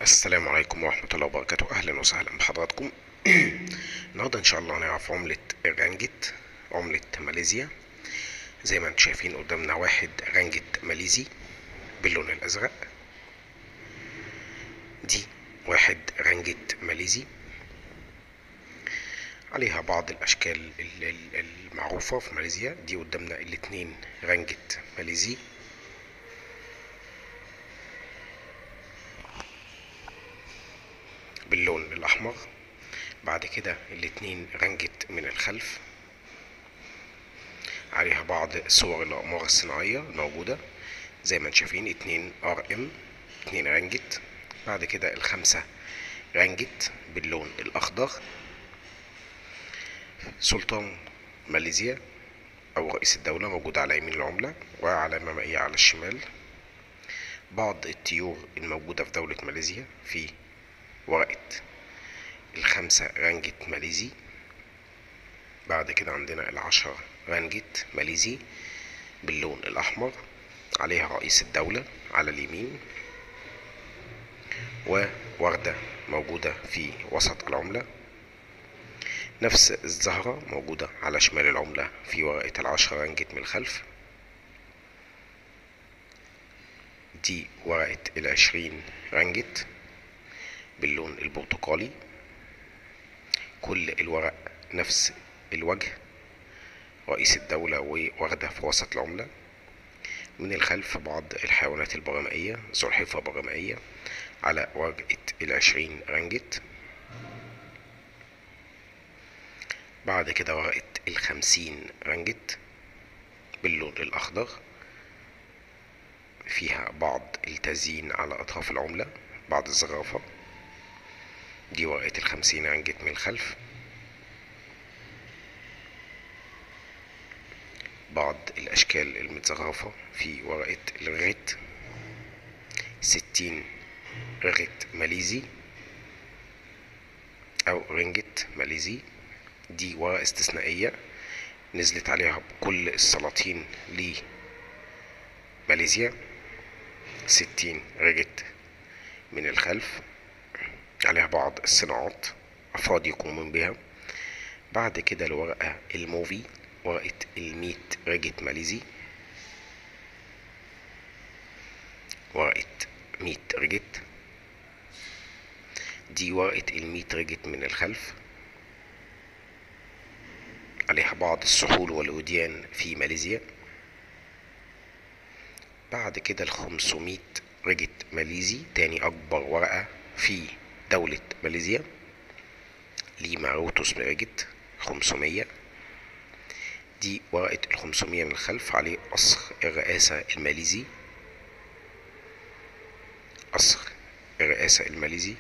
السلام عليكم ورحمة الله وبركاته. أهلا وسهلا بحضراتكم. النهاردة إن شاء الله هنعرف عملة الرانجت، عملة ماليزيا. زي ما انتم شايفين قدامنا واحد رانجت ماليزي باللون الأزرق. دي واحد رانجت ماليزي عليها بعض الأشكال المعروفة في ماليزيا. دي قدامنا الاتنين رانجت ماليزي باللون الأحمر. بعد كده الاتنين رانجت من الخلف عليها بعض صور الأقمار الصناعية الموجودة زي ما انتم شايفين، 2 RM، 2 رانجت. بعد كده الخمسة رانجت باللون الأخضر. سلطان ماليزيا أو رئيس الدولة موجود على يمين العملة، وعلامة مائية على الشمال. بعض الطيور الموجودة في دولة ماليزيا في ورقة الخمسة رانجت ماليزي. بعد كده عندنا العشرة رانجت ماليزي باللون الأحمر، عليها رئيس الدولة على اليمين، ووردة موجودة في وسط العملة. نفس الزهرة موجودة على شمال العملة في ورقة العشرة رانجت من الخلف. دي ورقة العشرين رانجت باللون البرتقالي. كل الورق نفس الوجه، رئيس الدولة ووردة في وسط العملة. من الخلف بعض الحيوانات البرمائية، سلحفاة برمائية على ورقة العشرين رانجت. بعد كده ورقة الخمسين رانجت باللون الأخضر، فيها بعض التزيين على أطراف العملة، بعض الزخرفة. دي ورقة الخمسين رانجت من الخلف. بعض الأشكال المتزخرفة في ورقة الرغت، 60 رغت ماليزي أو رنجت ماليزي. دي ورقة استثنائية نزلت عليها كل السلاطين لماليزيا، 60 رغت من الخلف، عليها بعض الصناعات أفراد يقومون بها. بعد كده الورقة الموفي، ورقة الميت رجت ماليزي، ورقة ميت رجت. دي ورقة الميت رجت من الخلف، عليها بعض السحول والوديان في ماليزيا. بعد كده ال500 رجت ماليزي، تاني أكبر ورقة في دولة ماليزيا، ليما روتوس رجت 500. دي ورقة ال500 من الخلف، عليه قصر الرئاسة الماليزي، قصر الرئاسة الماليزي.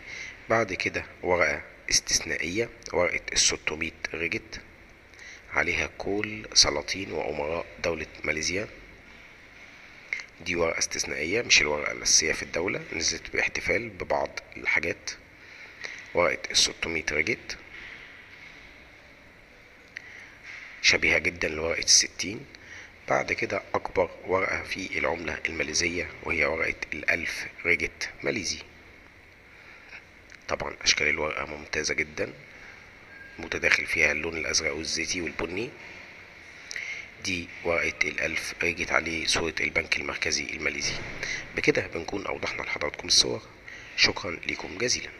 بعد كده ورقة استثنائية، ورقة ال600 رجت، عليها كل سلاطين وأمراء دولة ماليزيا. دي ورقة استثنائية مش الورقة الأساسية في الدولة، نزلت باحتفال ببعض الحاجات. ورقة ال600 رجت شبيهة جدا لورقة ال60. بعد كده أكبر ورقة في العملة الماليزية وهي ورقة ال1000 رجت ماليزي. طبعا أشكال الورقة ممتازة جدا، متداخل فيها اللون الأزرق والزيتي والبني. دي ورقة ال1000 رجت عليه صورة البنك المركزي الماليزي. بكده بنكون أوضحنا لحضراتكم الصور. شكرا لكم جزيلا.